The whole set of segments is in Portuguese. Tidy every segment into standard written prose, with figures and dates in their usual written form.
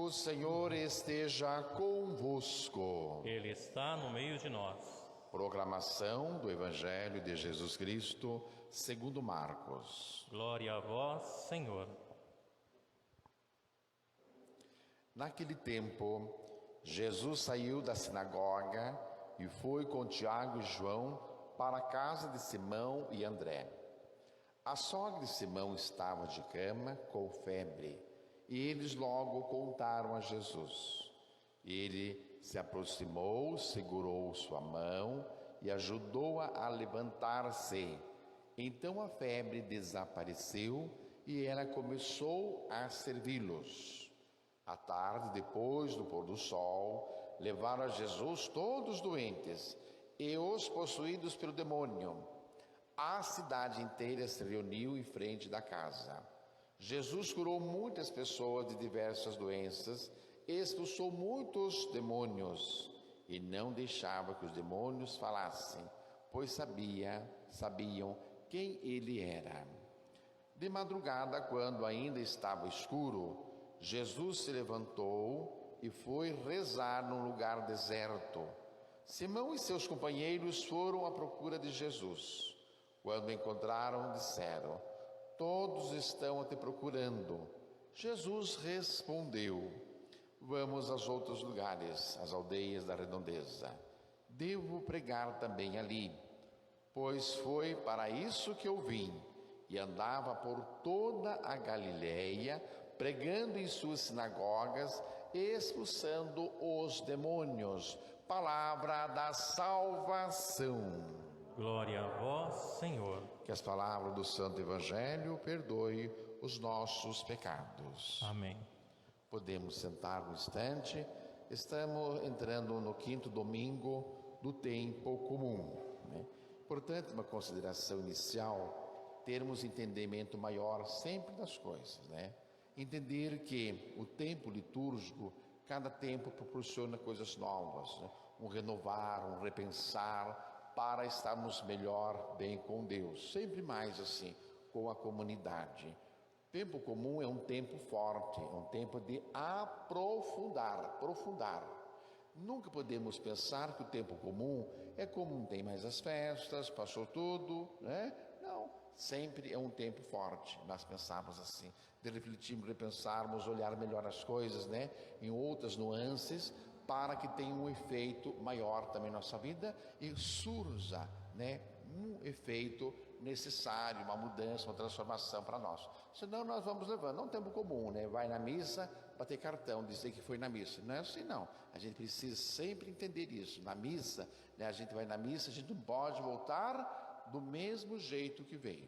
O Senhor esteja convosco. Ele está no meio de nós. Proclamação do Evangelho de Jesus Cristo, segundo Marcos. Glória a vós, Senhor. Naquele tempo, Jesus saiu da sinagoga e foi com Tiago e João para a casa de Simão e André. A sogra de Simão estava de cama com febre, e eles logo contaram a Jesus. Ele se aproximou, segurou sua mão e ajudou-a a levantar-se. Então a febre desapareceu e ela começou a servi-los. À tarde, depois do pôr do sol, levaram a Jesus todos doentes e os possuídos pelo demônio. A cidade inteira se reuniu em frente da casa. Jesus curou muitas pessoas de diversas doenças, expulsou muitos demônios e não deixava que os demônios falassem, pois sabiam quem ele era. De madrugada, quando ainda estava escuro, Jesus se levantou e foi rezar num lugar deserto. Simão e seus companheiros foram à procura de Jesus. Quando o encontraram, disseram: "Todos estão a te procurando." Jesus respondeu: "Vamos aos outros lugares, às aldeias da redondeza. Devo pregar também ali, pois foi para isso que eu vim." E andava por toda a Galileia, pregando em suas sinagogas, expulsando os demônios. Palavra da salvação. Glória a vós, Senhor. Que as palavras do Santo Evangelho perdoem os nossos pecados. Amém. Podemos sentar um instante. Estamos entrando no 5º domingo do tempo comum, né? Portanto, uma consideração inicial, termos entendimento maior sempre das coisas, né? Entender que o tempo litúrgico, cada tempo proporciona coisas novas, né? Um renovar, um repensar, para estarmos melhor, bem com Deus, sempre mais assim, com a comunidade. Tempo comum é um tempo forte, é um tempo de aprofundar. Nunca podemos pensar que o tempo comum é como não tem mais as festas, passou tudo, né? Não, sempre é um tempo forte. Nós pensamos assim, de refletirmos, repensarmos, olhar melhor as coisas, né? Em outras nuances, para que tenha um efeito maior também na nossa vida e surja, né, um efeito necessário, uma mudança, uma transformação para nós. Senão nós vamos levando, não é um tempo comum, né? Vai na missa, bater cartão, dizer que foi na missa. Não é assim não. A gente precisa sempre entender isso. Na missa, né, a gente vai na missa, a gente não pode voltar do mesmo jeito que veio.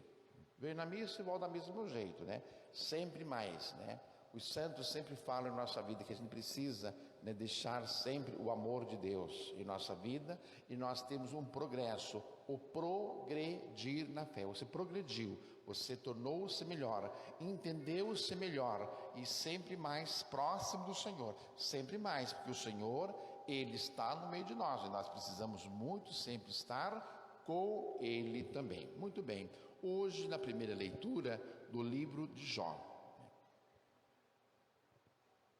Veio na missa e volta do mesmo jeito, né? Sempre mais, né? Os santos sempre falam em nossa vida que a gente precisa, né, deixar sempre o amor de Deus em nossa vida, e nós temos um progresso, o progredir na fé. Você progrediu, você tornou-se melhor, entendeu-se melhor e sempre mais próximo do Senhor, sempre mais, porque o Senhor, Ele está no meio de nós e nós precisamos muito sempre estar com Ele também. Muito bem, hoje na primeira leitura do livro de Jó.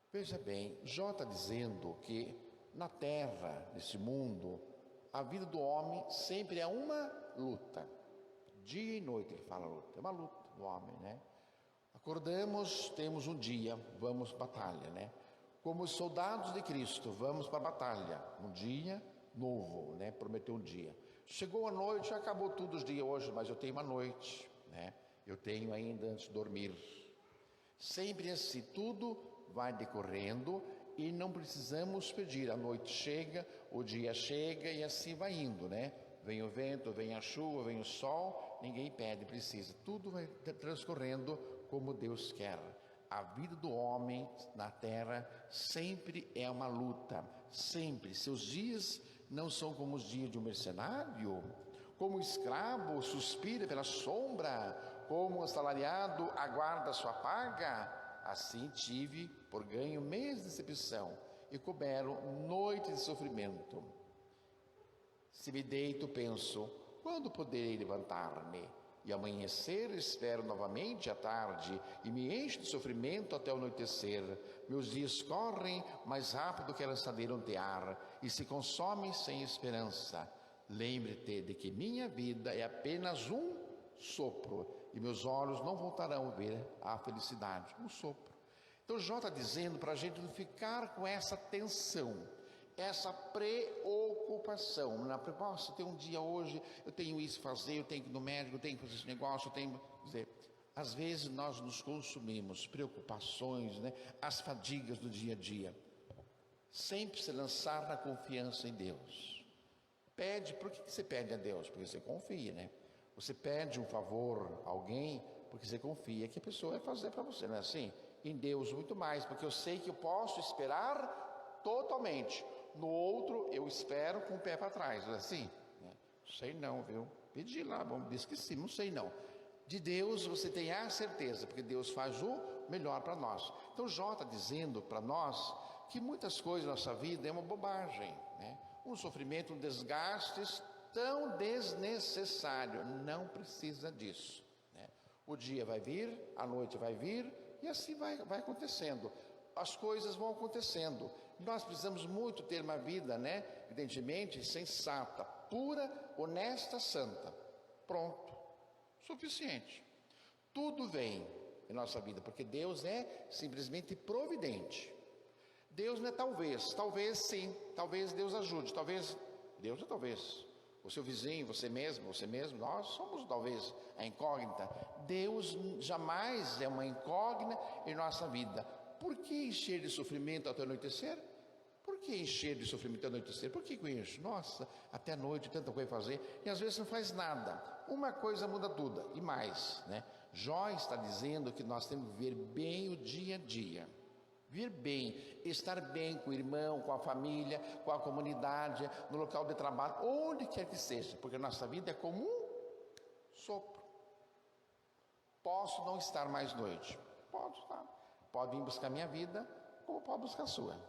Veja bem, Jó está dizendo que na terra, nesse mundo, a vida do homem sempre é uma luta. Dia e noite ele fala luta, é uma luta do homem, né? Acordamos, temos um dia, vamos para a batalha, né? Como os soldados de Cristo, vamos para a batalha, um dia novo, né? Prometeu um dia. Chegou a noite, acabou tudo os dias hoje, mas eu tenho uma noite, né? Eu tenho ainda antes de dormir. Sempre assim, tudo vai decorrendo e não precisamos pedir. A noite chega, o dia chega e assim vai indo, né? Vem o vento, vem a chuva, vem o sol, ninguém pede, precisa. Tudo vai transcorrendo como Deus quer. A vida do homem na terra sempre é uma luta, sempre. Seus dias não são como os dias de um mercenário, como o escravo suspira pela sombra, como o assalariado aguarda sua paga. Assim tive por ganho mês de decepção e couberam noites de sofrimento. Se me deito, penso, quando poderei levantar-me? e amanhecer espero novamente à tarde, e me encho de sofrimento até o anoitecer. Meus dias correm mais rápido que a lançadeira ontear, e se consomem sem esperança. Lembre-te de que minha vida é apenas um sopro, e meus olhos não voltarão a ver a felicidade. Um sopro. Então Jó está dizendo para a gente não ficar com essa tensão, essa preocupação. Nossa, tem um dia hoje, eu tenho isso a fazer, eu tenho que ir no médico, eu tenho que fazer esse negócio, eu tenho que dizer. Às vezes nós nos consumimos, preocupações, né? As fadigas do dia a dia. Sempre se lançar na confiança em Deus. Pede, por que você pede a Deus? Porque você confia, né? Você pede um favor a alguém porque você confia que a pessoa vai fazer para você, não é assim? Em Deus muito mais, porque eu sei que eu posso esperar totalmente. No outro eu espero com o pé para trás, não é assim? Sei não, viu? Pedi lá, vamos dizer que sim, não sei não. De Deus você tem a certeza, porque Deus faz o melhor para nós. Então Jó está dizendo para nós que muitas coisas na nossa vida é uma bobagem, né? Um sofrimento, um desgaste tão desnecessário, não precisa disso, né? O dia vai vir, a noite vai vir, e assim vai acontecendo. As coisas vão acontecendo. Nós precisamos muito ter uma vida, né? Evidentemente, sensata, pura, honesta, santa. Pronto. Suficiente. Tudo vem em nossa vida, porque Deus é simplesmente providente. Deus não é talvez sim, talvez Deus ajude, talvez, Deus é talvez. O seu vizinho, você mesmo, nós somos talvez a incógnita. Deus jamais é uma incógnita em nossa vida. Por que encher de sofrimento até anoitecer? Por que encher de sofrimento até anoitecer? Por que eu encho? Nossa, até a noite, tanta coisa a fazer, e às vezes não faz nada. Uma coisa muda tudo, e mais, né? Jó está dizendo que nós temos que viver bem o dia a dia. Vir bem, estar bem com o irmão, com a família, com a comunidade, no local de trabalho, onde quer que seja, porque a nossa vida é como um sopro. Posso não estar mais noite? Pode estar. Pode vir buscar minha vida, como pode buscar a sua.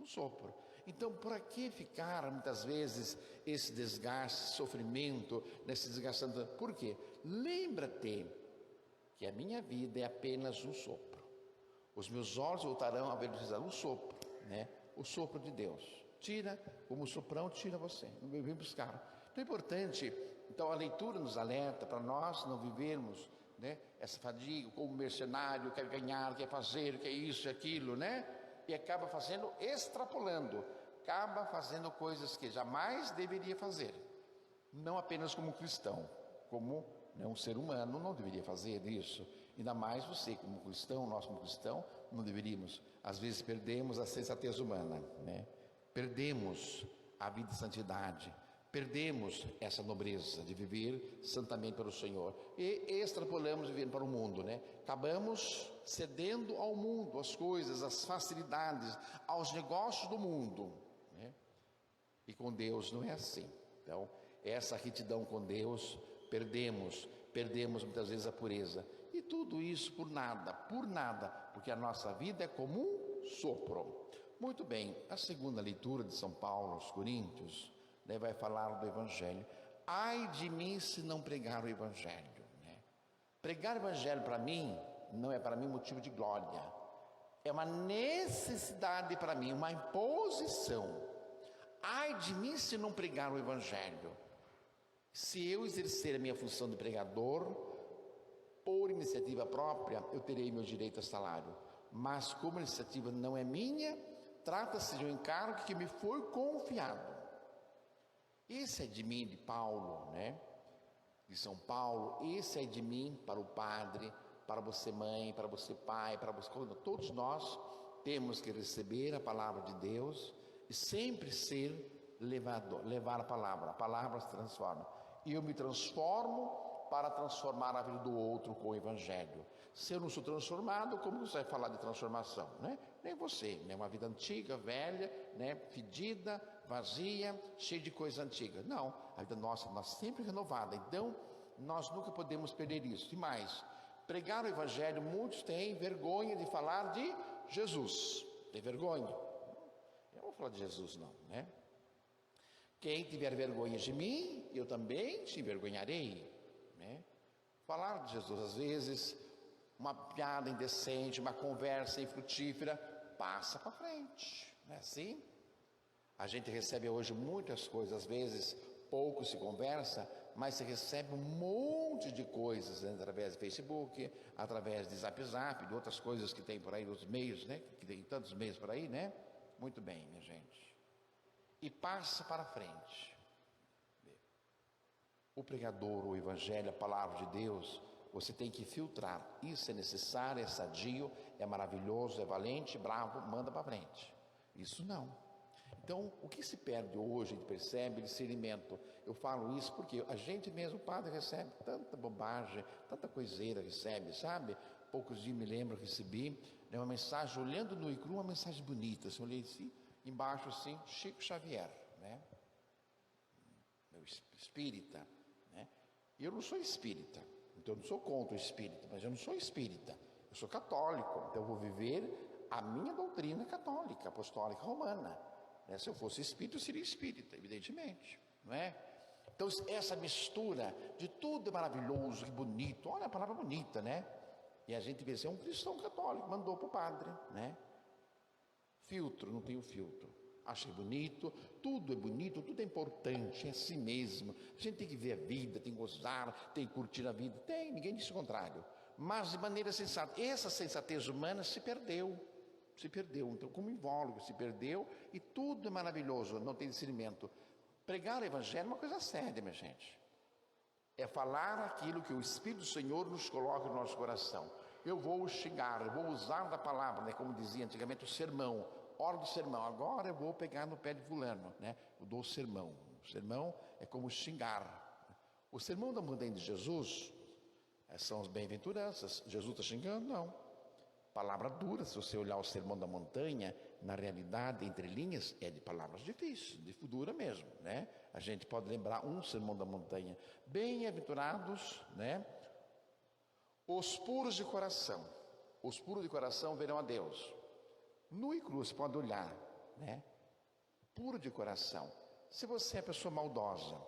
Um sopro. Então, por que ficar muitas vezes esse desgaste, sofrimento, nesse desgastando? Por quê? Lembra-te que a minha vida é apenas um sopro. Os meus olhos voltarão a ver um sopro, né? O sopro de Deus. Tira, como o soprão tira você. Vem buscar. Então é importante, então a leitura nos alerta para nós não vivermos, né, essa fadiga como mercenário, quer ganhar, quer fazer, quer isso e aquilo, né? E acaba fazendo, extrapolando, acaba fazendo coisas que jamais deveria fazer. Não apenas como cristão, como, né, um ser humano não deveria fazer isso. Ainda mais você como cristão, nós como cristão, não deveríamos. Às vezes perdemos a sensatez humana, né? Perdemos a vida de santidade, perdemos essa nobreza de viver santamente pelo Senhor e extrapolamos vivendo para o mundo, né? Acabamos cedendo ao mundo, às coisas, às facilidades, aos negócios do mundo, né? E com Deus não é assim. Então, essa retidão com Deus, perdemos muitas vezes a pureza. E tudo isso por nada, porque a nossa vida é como um sopro. Muito bem, a segunda leitura de São Paulo aos Coríntios, né, vai falar do Evangelho. Ai de mim se não pregar o Evangelho, né? Pregar o Evangelho para mim, não é para mim motivo de glória. É uma necessidade para mim, uma imposição. Ai de mim se não pregar o Evangelho. Se eu exercer a minha função de pregador, por iniciativa própria, eu terei meu direito a salário. Mas como a iniciativa não é minha, trata-se de um encargo que me foi confiado. Esse é de mim, de Paulo, né? De São Paulo. Esse é de mim para o padre, para você mãe, para você pai, para você... Todos nós temos que receber a palavra de Deus e sempre ser levar a palavra se transforma. E eu me transformo para transformar a vida do outro com o Evangelho. Se eu não sou transformado, como você vai falar de transformação, né? Nem você, né? Uma vida antiga, velha, né? Fedida, vazia, cheia de coisa antiga. Não, a vida nossa sempre renovada. Então, nós nunca podemos perder isso. E mais, pregar o Evangelho, muitos têm vergonha de falar de Jesus. Tem vergonha? Eu não vou falar de Jesus não, né? Quem tiver vergonha de mim, eu também te envergonharei, né? Falar de Jesus, às vezes, uma piada indecente, uma conversa infrutífera, passa para frente, não é assim? A gente recebe hoje muitas coisas, às vezes pouco se conversa, mas se recebe um monte de coisas, né, através do Facebook, através de Zap, de outras coisas que tem por aí, os meios, né? Que tem tantos meios por aí, né? Muito bem, minha gente. E passa para frente. O pregador, o evangelho, a palavra de Deus, você tem que filtrar. Isso é necessário, é sadio, é maravilhoso, é valente, bravo, manda para frente. Isso não. Então, o que se perde hoje, a gente percebe, discernimento. Eu falo isso porque a gente mesmo, o padre, recebe tanta bobagem, tanta coiseira recebe, sabe? Poucos dias me lembro, recebi, né, uma mensagem, olhando no icru, uma mensagem bonita. Assim, olhei assim, embaixo assim, Chico Xavier, né? Meu espírita, né? E eu não sou espírita, então eu não sou contra o espírita, mas eu não sou espírita, eu sou católico, então eu vou viver a minha doutrina católica, apostólica romana. Se eu fosse espírita, eu seria espírita, evidentemente, não é? Então, essa mistura de tudo é maravilhoso, que bonito, olha a palavra bonita, né? E a gente vê, um cristão católico mandou para o padre, né? Filtro, não tem o filtro. Achei bonito, tudo é importante, é assim mesmo. A gente tem que ver a vida, tem que gozar, tem que curtir a vida. Tem, ninguém disse o contrário. Mas de maneira sensata. Essa sensatez humana se perdeu. Então como invólucro se perdeu e tudo é maravilhoso, não tem discernimento. Pregar o evangelho é uma coisa séria, minha gente. É falar aquilo que o Espírito do Senhor nos coloca no nosso coração. Eu vou xingar, eu vou usar da palavra, né, como dizia antigamente o sermão, hora do sermão. Agora eu vou pegar no pé de fulano, né? Eu dou o sermão. O sermão é como xingar. O sermão da montanha de Jesus são as bem-aventuranças. Jesus está xingando? Não. Palavra dura, se você olhar o sermão da montanha, na realidade, entre linhas, é de palavras difíceis, de dura mesmo, né? A gente pode lembrar um sermão da montanha. Bem-aventurados, né? Os puros de coração. Os puros de coração verão a Deus. Nu e cru, você pode olhar, né? Puro de coração. Se você é pessoa maldosa,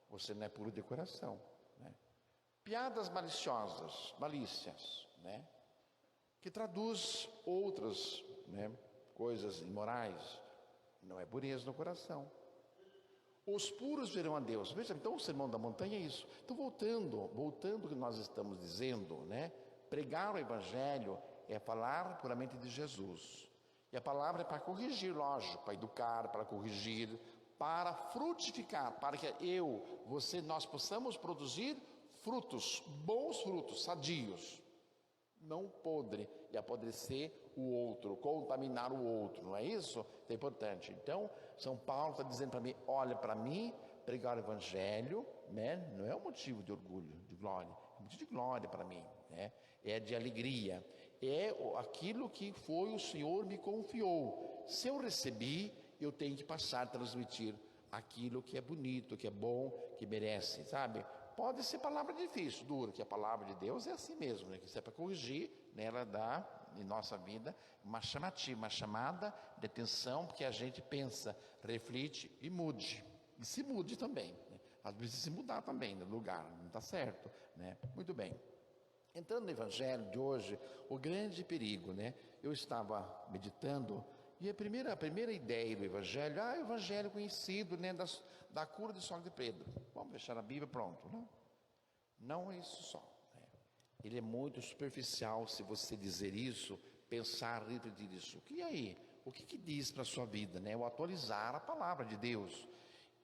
você não é puro de coração, né? Piadas maliciosas, malícias, né? Que traduz outras, né, coisas imorais, não é pureza no coração. Os puros verão a Deus. Veja, então o sermão da montanha é isso. Então voltando ao que nós estamos dizendo, né, pregar o evangelho é falar puramente de Jesus. E a palavra é para corrigir, lógico, para educar, para corrigir, para frutificar, para que nós possamos produzir frutos, bons frutos, sadios. Não podre e apodrecer o outro, contaminar o outro, não é isso? É importante. Então, São Paulo está dizendo para mim, olha, para mim, pregar o evangelho, né, não é um motivo de orgulho, de glória, é um motivo de glória para mim, né? É de alegria, é aquilo que foi o Senhor me confiou. Se eu recebi, eu tenho que passar a transmitir aquilo que é bonito, que é bom, que merece, sabe? Pode ser palavra difícil, dura, que a palavra de Deus é assim mesmo, né? Que isso é para corrigir, né? Ela dá em nossa vida uma chamativa, uma chamada de atenção, porque a gente pensa, reflete e mude. E se mude também, né? Às vezes se mudar também no lugar, não está certo, né? Muito bem. Entrando no evangelho de hoje, o grande perigo, né? Eu estava meditando e a primeira ideia do evangelho, o evangelho conhecido, né, da cura de sogra de Pedro. Vamos fechar a Bíblia, pronto, não? Não é isso só, né? Ele é muito superficial se você dizer isso, pensar, repetir isso. E aí? O que diz para a sua vida, né? O atualizar a palavra de Deus.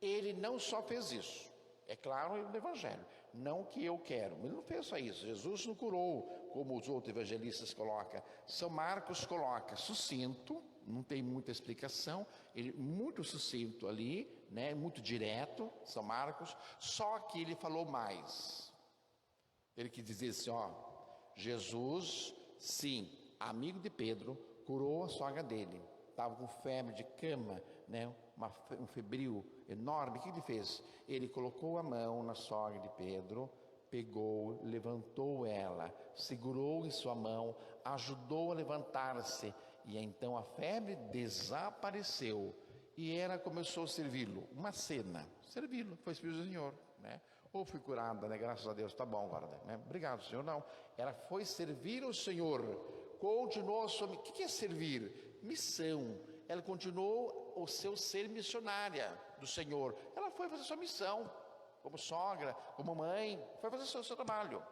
Ele não só fez isso, é claro, no evangelho, não que eu quero, ele não fez só isso. Jesus não curou, como os outros evangelistas colocam. São Marcos coloca sucinto, não tem muita explicação, ele muito sucinto ali, né, muito direto, São Marcos, só que ele falou mais. Ele quis dizer assim, Jesus, sim, amigo de Pedro, curou a sogra dele. Estava com febre de cama, né, um febril enorme. O que ele fez? Ele colocou a mão na sogra de Pedro, pegou, levantou ela, segurou em sua mão, ajudou a levantar-se, e então a febre desapareceu, e ela começou a servi-lo, uma cena, servi-lo, foi servir o Senhor, né? Ou fui curada, né? Graças a Deus, tá bom agora, né? Obrigado, Senhor. Não, ela foi servir o Senhor, continuou a sua... O que é servir? Missão. Ela continuou o seu ser missionária do Senhor. Ela foi fazer sua missão, como sogra, como mãe, foi fazer o seu trabalho.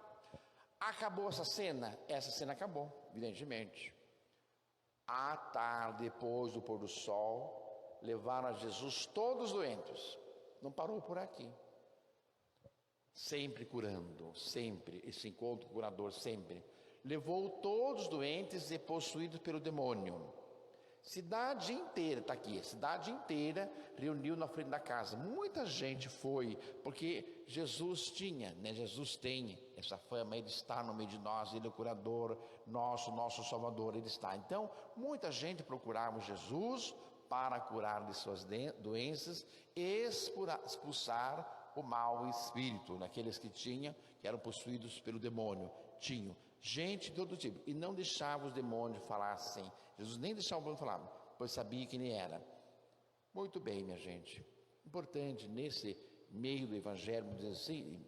Acabou essa cena? Essa cena acabou, evidentemente. À tarde, depois do pôr do sol, levaram a Jesus todos doentes. Não parou por aqui. Sempre curando, sempre, esse encontro com o curador, sempre. Levou todos doentes e possuídos pelo demônio. Cidade inteira, está aqui, cidade inteira reuniu na frente da casa. Muita gente foi, porque Jesus tinha, né? Jesus tem essa fama, Ele está no meio de nós, Ele é o curador, nosso Salvador, Ele está. Então, muita gente procurava Jesus para curar de suas doenças e expulsar o mau espírito, naqueles que eram possuídos pelo demônio. Tinham gente de todo tipo, e não deixava os demônios falar assim. Jesus nem deixava o demônio falar, pois sabia quem ele era. Muito bem, minha gente. Importante, nesse meio do evangelho, dizer assim,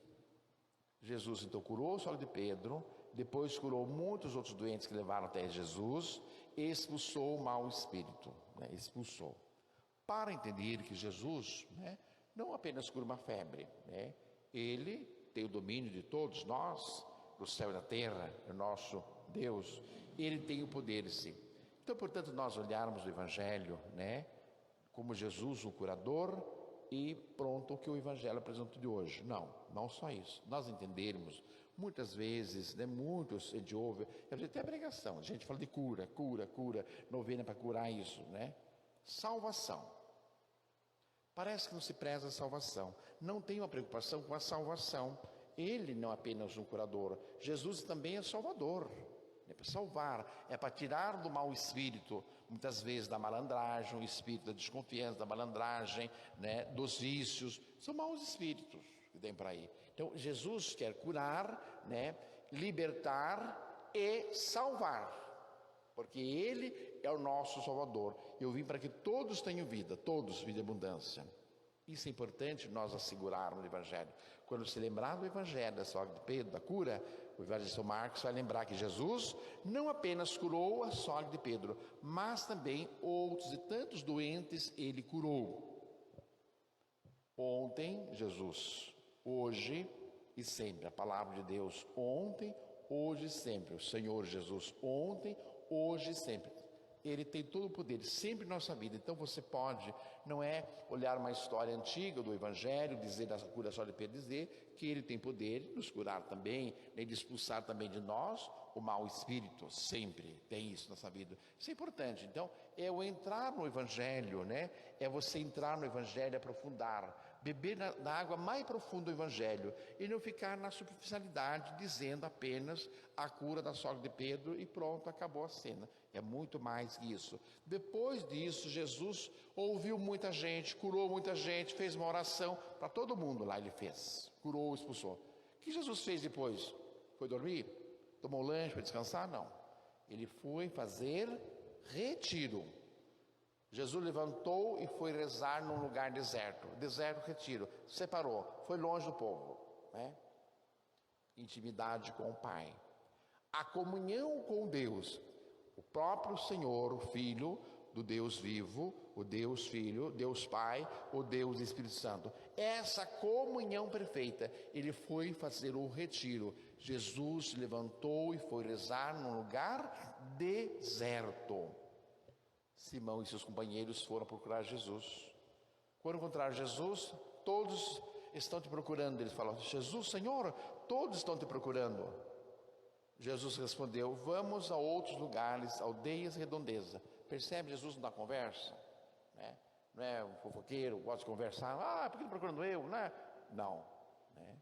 Jesus então curou o sogra de Pedro, depois curou muitos outros doentes que levaram até Jesus, e expulsou o mau espírito, né? Expulsou. Para entender que Jesus, né, não apenas cura uma febre, né? Ele tem o domínio de todos nós, do céu e da terra, é o nosso Deus. Ele tem o poder, sim. Então, portanto, nós olharmos o Evangelho, né, como Jesus, o curador, e pronto, o que o Evangelho apresenta de hoje. Não só isso. Nós entendermos, muitas vezes, né, muitos, a gente ouve, até a pregação, a gente fala de cura, novena para curar isso, né? Salvação. Parece que não se preza a salvação. Não tem uma preocupação com a salvação. Ele não é apenas um curador. Jesus também é salvador. É para salvar, é para tirar do mau espírito, muitas vezes da malandragem, o espírito da desconfiança, da malandragem, né, dos vícios. São maus espíritos que tem por aí. Então, Jesus quer curar, né, libertar e salvar. Porque Ele é o nosso Salvador. Eu vim para que todos tenham vida, todos, vida e abundância. Isso é importante nós assegurarmos no Evangelho. Quando se lembrar do Evangelho da sogra de Pedro, da cura, o evangelista Marcos vai lembrar que Jesus não apenas curou a sogra de Pedro, mas também outros e tantos doentes Ele curou. Ontem, Jesus, hoje e sempre. A palavra de Deus, ontem, hoje e sempre. O Senhor Jesus, ontem, hoje e sempre. Ele tem todo o poder, sempre em nossa vida. Então você pode, não é olhar uma história antiga do Evangelho, dizer da cura só de Pedro, dizer que Ele tem poder de nos curar também, nem de expulsar também de nós o mau espírito. Sempre tem isso na nossa vida. Isso é importante. Então é o entrar no Evangelho, né? É você entrar no Evangelho, aprofundar, beber na água mais profunda do Evangelho e não ficar na superficialidade dizendo apenas a cura da sogra de Pedro e pronto, acabou a cena. É muito mais que isso. Depois disso, Jesus ouviu muita gente, curou muita gente, fez uma oração para todo mundo lá. Ele fez, curou, expulsou. O que Jesus fez depois? Foi dormir? Tomou lanche para descansar? Não. Ele foi fazer retiro. Jesus levantou e foi rezar num lugar deserto. Deserto, retiro. Separou, foi longe do povo, né? Intimidade com o Pai. A comunhão com Deus. O próprio Senhor, o Filho do Deus vivo, o Deus Filho, Deus Pai, o Deus Espírito Santo. Essa comunhão perfeita. Ele foi fazer o retiro. Jesus se levantou e foi rezar num lugar deserto. Simão e seus companheiros foram procurar Jesus. Quando encontraram Jesus, todos estão te procurando. Eles falaram: Jesus, Senhor, todos estão te procurando. Jesus respondeu: vamos a outros lugares, aldeias e redondezas. Percebe? Jesus não dá conversa, né? Não é um fofoqueiro, gosta de conversar. Por que está procurando eu? Não, né?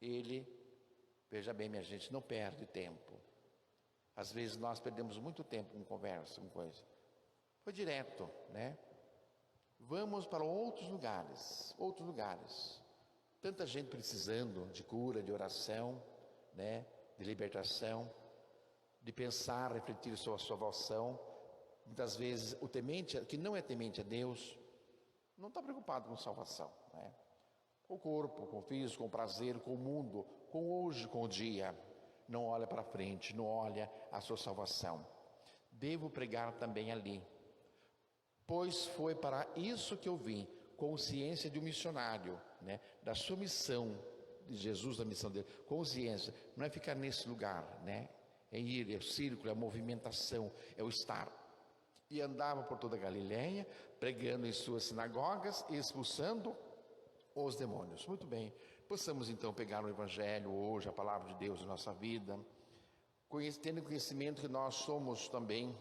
Ele, veja bem, minha gente, não perde tempo. Às vezes nós perdemos muito tempo com conversa, com coisa. Foi direto, né? Vamos para outros lugares. Tanta gente precisando de cura, de oração, né? De libertação, de pensar, refletir sobre a sua salvação. Muitas vezes o temente, que não é temente a Deus, não está preocupado com salvação, né? Com o corpo, com o físico, com o prazer, com o mundo, com hoje, com o dia. Não olha para frente, não olha a sua salvação. Devo pregar também ali, pois foi para isso que eu vim, consciência de um missionário, né? Da sua missão, de Jesus, da missão dele, consciência, não é ficar nesse lugar, né? É ir, é o círculo, é a movimentação, é o estar. E andava por toda a Galileia, pregando em suas sinagogas e expulsando os demônios. Muito bem, possamos então pegar o Evangelho hoje, a palavra de Deus em nossa vida, tendo conhecimento que nós somos também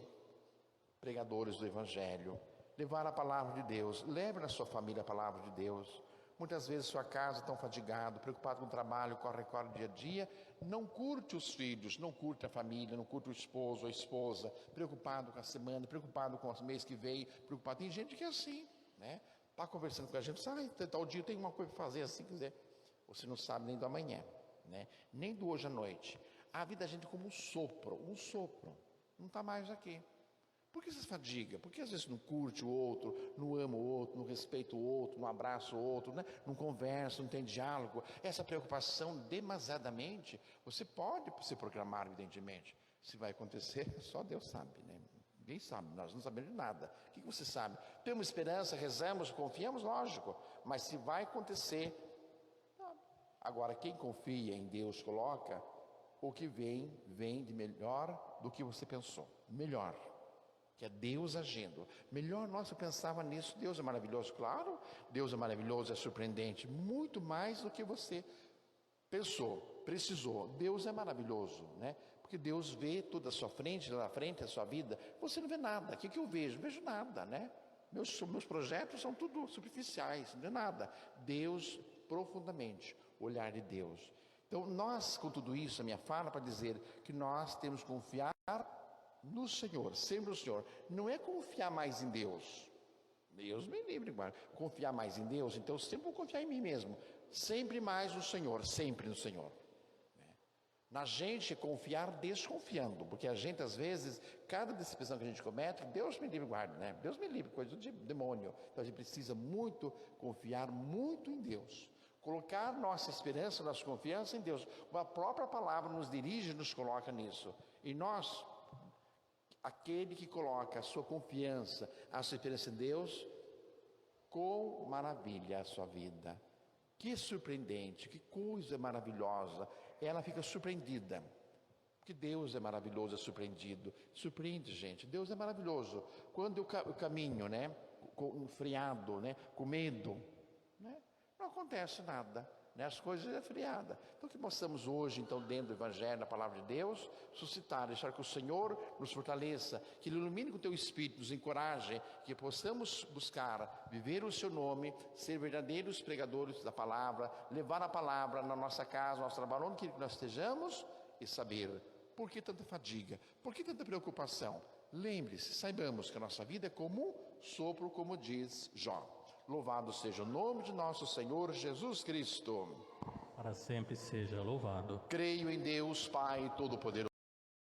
pregadores do Evangelho, levar a palavra de Deus. Leve na sua família a palavra de Deus. Muitas vezes sua casa tão fadigado, preocupado com o trabalho, corre dia a dia, não curte os filhos, não curte a família, não curte o esposo ou a esposa, preocupado com a semana, preocupado com o mês que vem, preocupado. Tem gente que é assim, né? Está conversando com a gente, sabe, tal dia tem uma coisa para fazer assim, quer dizer, você não sabe nem do amanhã, né? Nem do hoje à noite. A vida da gente é como um sopro, não está mais aqui. Por que você fadiga? Por que às vezes não curte o outro, não ama o outro, não respeita o outro, não abraça o outro, né? Não conversa, não tem diálogo? Essa preocupação demasiadamente, você pode se programar, evidentemente. Se vai acontecer, só Deus sabe, né? Ninguém sabe, nós não sabemos de nada. O que você sabe? Temos esperança, rezamos, confiamos, lógico. Mas se vai acontecer, não. Agora quem confia em Deus coloca, o que vem de melhor do que você pensou. Melhor. Que é Deus agindo. Melhor, nossa, eu pensava nisso. Deus é maravilhoso, claro. Deus é maravilhoso, é surpreendente. Muito mais do que você pensou, precisou. Deus é maravilhoso, né? Porque Deus vê tudo à sua frente, lá na frente, a sua vida. Você não vê nada. O que eu vejo? Não vejo nada, né? Meus projetos são tudo superficiais, não vê nada. Deus, profundamente, o olhar de Deus. Então, nós, com tudo isso, a minha fala para dizer que nós temos que confiar no Senhor, sempre no Senhor. Não é confiar mais em Deus. Deus me livre, guarda. Confiar mais em Deus, então eu sempre vou confiar em mim mesmo. Sempre mais no Senhor, sempre no Senhor. Na gente confiar desconfiando, porque a gente às vezes, cada decepção que a gente comete, Deus me livre, guarda, né? Deus me livre, coisa de demônio. Então a gente precisa muito confiar muito em Deus. Colocar nossa esperança, nossa confiança em Deus. A própria palavra nos dirige, nos coloca nisso. E nós, aquele que coloca a sua confiança, a sua esperança em Deus, com maravilha a sua vida. Que surpreendente, que coisa maravilhosa. Ela fica surpreendida. Porque Deus é maravilhoso, é surpreendido. Surpreende, gente. Deus é maravilhoso. Quando eu caminho, né, enfriado, né, com medo, né, não acontece nada. Né, as coisas é friada. Então, o que mostramos hoje, então, dentro do Evangelho, da Palavra de Deus, suscitar, deixar que o Senhor nos fortaleça, que Ele ilumine com o Teu Espírito, nos encoraje, que possamos buscar, viver o Seu nome, ser verdadeiros pregadores da Palavra, levar a Palavra na nossa casa, no nosso trabalho, onde quer que nós estejamos, e saber, por que tanta fadiga? Por que tanta preocupação? Lembre-se, saibamos que a nossa vida é como um sopro, como diz Jó. Louvado seja o nome de nosso Senhor Jesus Cristo. Para sempre seja louvado. Creio em Deus, Pai Todo-Poderoso.